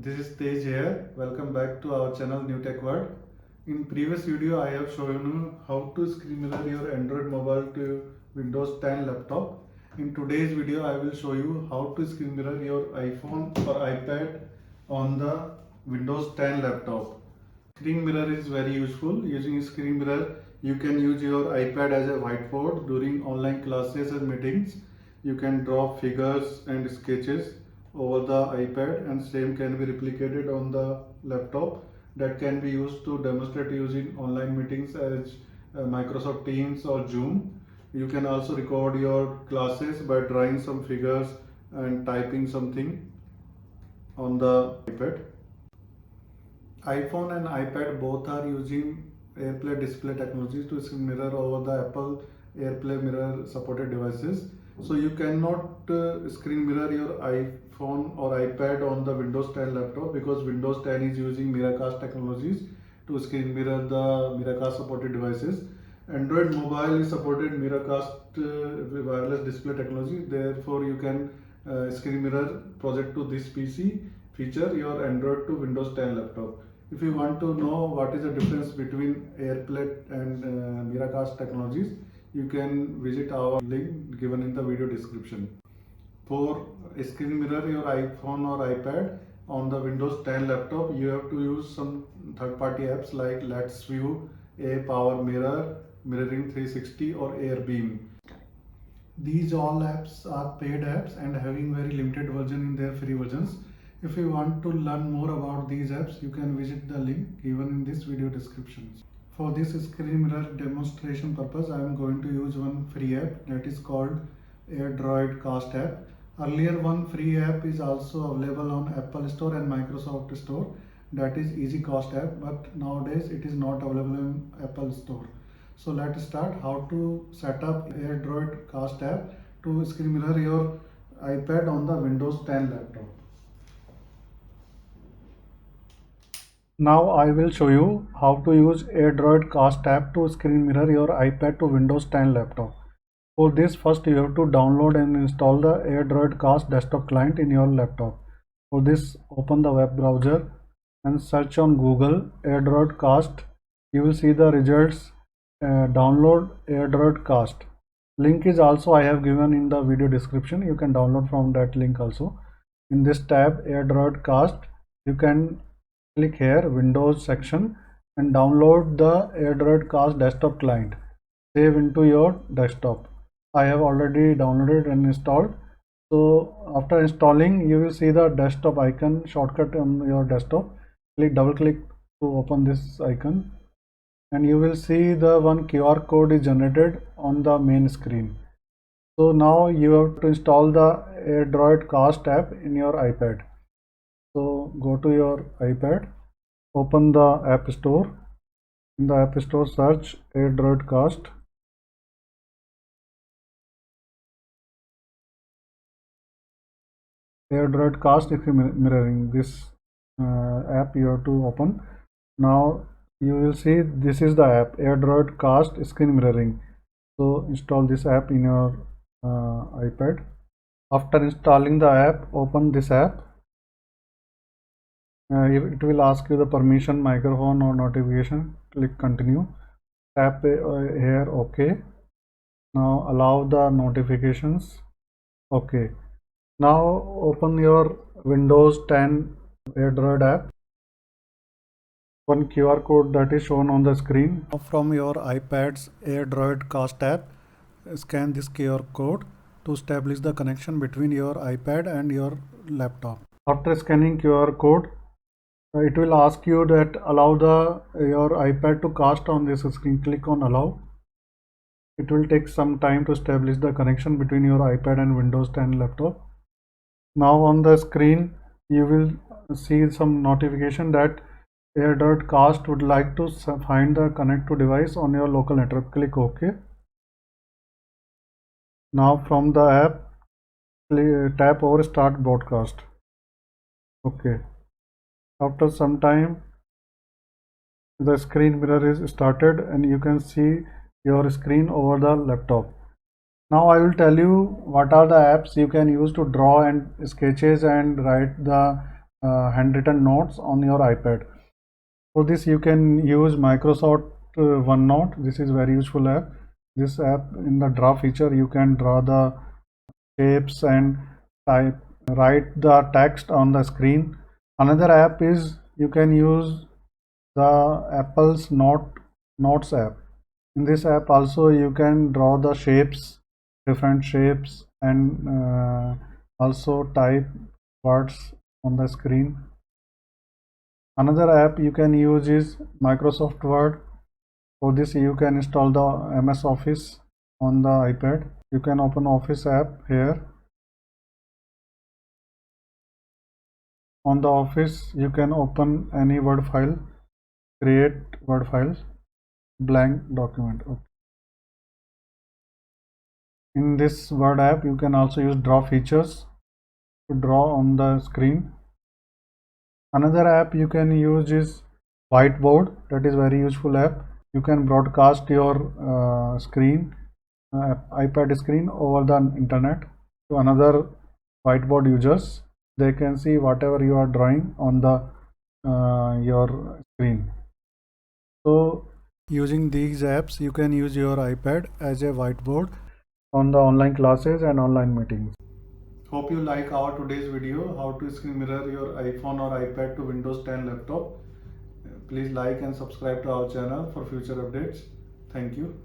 this is Tej here. Welcome back to our channel New Tech World. In previous video I have shown you how to screen mirror your Android mobile to Windows 10 laptop. In today's video I will show you how to screen mirror your iPhone or iPad on the Windows 10 laptop. Screen mirror is very useful. Using screen mirror you can use your iPad as a whiteboard during online classes and meetings. You can draw figures and sketches over the iPad, and same can be replicated on the laptop. That can be used to demonstrate using online meetings as Microsoft Teams or Zoom. You can also record your classes by drawing some figures and typing something on the iPad. iPhone and iPad both are using AirPlay display technology to screen mirror over the Apple AirPlay mirror supported devices. So you cannot screen mirror your iPhone or iPad on the Windows 10 laptop because Windows 10 is using Miracast technologies to screen mirror the Miracast supported devices. Android mobile is supported Miracast wireless display technology. Therefore, you can screen mirror project to this PC feature your Android to Windows 10 laptop. If you want to know what is the difference between AirPlay and Miracast technologies, you can visit our link given in the video description. For screen mirror your iPhone or iPad on the Windows 10 laptop, you have to use some third-party apps like Let's View, A Power Mirror, Mirroring 360 or AirBeam. These all apps are paid apps and having very limited version in their free versions. If you want to learn more about these apps, you can visit the link given in this video description. For this screen mirror demonstration purpose, I am going to use one free app that is called Airdroid Cast app. Earlier one free app is also available on Apple Store and Microsoft Store, that is Easy Cost app, but nowadays it is not available in Apple Store. So let's start how to set up Airdroid Cast app to screen mirror your iPad on the Windows 10 laptop. Now I will show you how to use Airdroid Cast app to screen mirror your iPad to Windows 10 laptop. For this, first you have to download and install the Airdroid Cast desktop client in your laptop. For this, open the web browser and search on Google Airdroid Cast. You will see the results. Download Airdroid Cast. Link is also I have given in the video description. You can download from that link also. In this tab Airdroid Cast, you can click here Windows section and download the Airdroid Cast desktop client. Save into your desktop. I have already downloaded and installed. So after installing, you will see the desktop icon shortcut on your desktop. Double click to open this icon, and you will see the one QR code is generated on the main screen. So now you have to install the Airdroid Cast app in your iPad. So go to your iPad, open the App Store. In the App Store, search Airdroid Cast. Airdroid Cast screen mirroring. This app you have to open. Now you will see this is the app Airdroid Cast screen mirroring. So install this app in your iPad. After installing the app, open this app. It will ask you the permission, microphone or notification. Click continue. Tap here OK. Now allow the notifications. OK. Now open your Windows 10 Airdroid app. One QR code that is shown on the screen. From your iPad's Airdroid Cast app, scan this QR code to establish the connection between your iPad and your laptop. After scanning QR code, it will ask you that allow your iPad to cast on this screen. Click on allow. It will take some time to establish the connection between your iPad and Windows 10 laptop. Now on the screen you will see some notification that Airdroid Cast would like to find the connect to device on your local network. Click OK. Now from the app, tap over start broadcast. OK. After some time, the screen mirror is started and you can see your screen over the laptop. Now I will tell you what are the apps you can use to draw and sketches and write the handwritten notes on your iPad. For this you can use Microsoft OneNote. This is very useful app. This app, in the draw feature, you can draw the shapes and write the text on the screen. Another app is you can use the Apple's Notes app. In this app also you can draw the shapes, different shapes, and also type words on the screen. Another app you can use is Microsoft Word. For this you can install the MS Office on the iPad. You can open Office app here. On the Office you can open any Word file, create Word files, blank document. Okay. In this Word app you can also use draw features to draw on the screen. Another app you can use is whiteboard. That is very useful app. You can broadcast your screen, iPad screen, over the internet to another whiteboard users. They can see whatever you are drawing on the your screen. So using these apps you can use your iPad as a whiteboard on the online classes and online meetings. Hope you like our today's video, how to screen mirror your iPhone or iPad to Windows 10 laptop. Please like and subscribe to our channel for future updates. Thank you.